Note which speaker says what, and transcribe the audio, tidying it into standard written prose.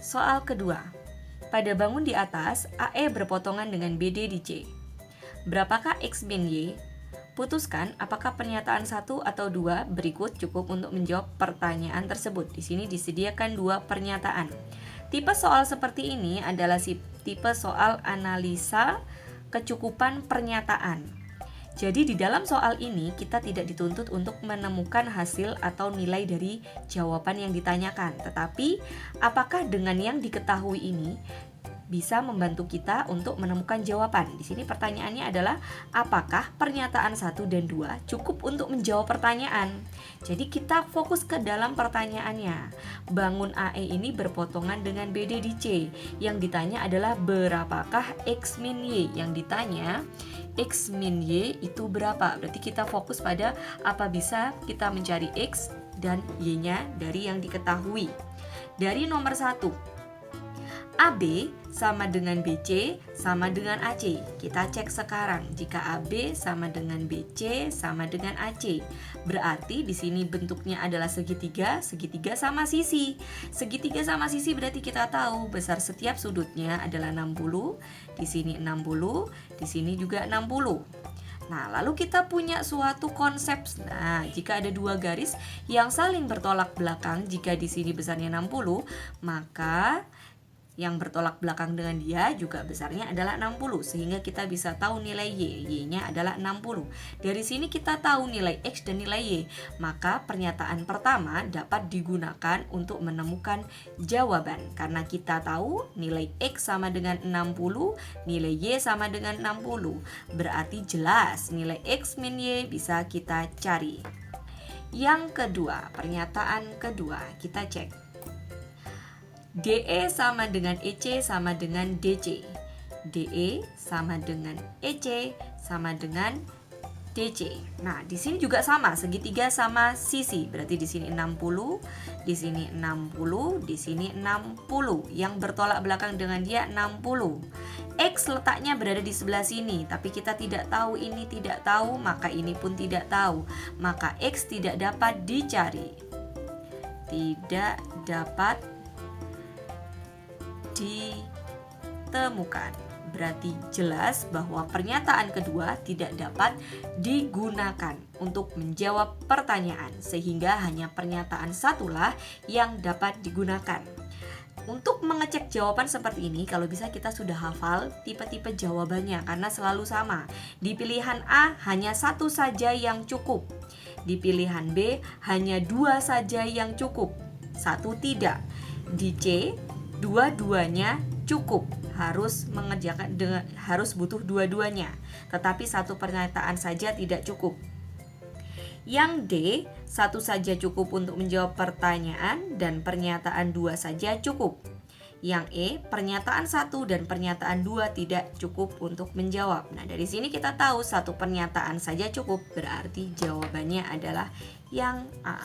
Speaker 1: Soal kedua. Pada bangun di atas, AE berpotongan dengan BD di C. Berapakah X min Y? Putuskan apakah pernyataan 1 atau 2 berikut cukup untuk menjawab pertanyaan tersebut. Di sini disediakan 2 pernyataan. Tipe soal seperti ini adalah tipe soal analisa kecukupan pernyataan. Jadi di dalam soal ini kita tidak dituntut untuk menemukan hasil atau nilai dari jawaban yang ditanyakan. Tetapi apakah dengan yang diketahui ini bisa membantu kita untuk menemukan jawaban? Di sini pertanyaannya adalah apakah pernyataan 1 dan 2 cukup untuk menjawab pertanyaan? Jadi kita fokus ke dalam pertanyaannya. Bangun AE ini berpotongan dengan BD di C. Yang ditanya adalah berapakah X min Y? Yang ditanya X min Y itu berapa? Berarti kita fokus pada apa bisa kita mencari X dan Y-nya dari yang diketahui. Dari nomor 1, AB sama dengan BC sama dengan AC. Kita cek sekarang. Jika AB sama dengan BC sama dengan AC, berarti di sini bentuknya adalah segitiga, segitiga sama sisi. Segitiga sama sisi berarti kita tahu besar setiap sudutnya adalah 60. Di sini 60, di sini juga 60. Nah, lalu kita punya suatu konsep. Nah, jika ada dua garis yang saling bertolak belakang, jika di sini besarnya 60, maka yang bertolak belakang dengan dia juga besarnya adalah 60, sehingga kita bisa tahu nilai Y-nya adalah 60. Dari sini kita tahu nilai X dan nilai Y, maka pernyataan pertama dapat digunakan untuk menemukan jawaban. Karena kita tahu nilai X sama dengan 60, nilai Y sama dengan 60, berarti jelas nilai X min Y bisa kita cari. Yang kedua, pernyataan kedua, kita cek. DE sama dengan EC sama dengan DC. DE sama dengan EC sama dengan DC. Nah, di sini juga sama, segitiga sama sisi. Berarti di sini 60, di sini 60, di sini 60. Yang bertolak belakang dengan dia 60. X letaknya berada di sebelah sini, tapi kita tidak tahu, ini tidak tahu, maka ini pun tidak tahu. Maka X tidak dapat dicari. Tidak dapat ditemukan. Berarti jelas bahwa pernyataan kedua tidak dapat digunakan untuk menjawab pertanyaan, sehingga hanya pernyataan satulah yang dapat digunakan. Untuk mengecek jawaban seperti ini, kalau bisa kita sudah hafal tipe-tipe jawabannya karena selalu sama. Di pilihan A hanya satu saja yang cukup. Di pilihan B hanya dua saja yang cukup, satu tidak. Di C dua-duanya cukup, harus butuh dua-duanya, tetapi satu pernyataan saja tidak cukup. Yang D, satu saja cukup untuk menjawab pertanyaan dan pernyataan dua saja cukup. Yang E, pernyataan 1 dan pernyataan 2 tidak cukup untuk menjawab. Nah, dari sini kita tahu satu pernyataan saja cukup, berarti jawabannya adalah yang A.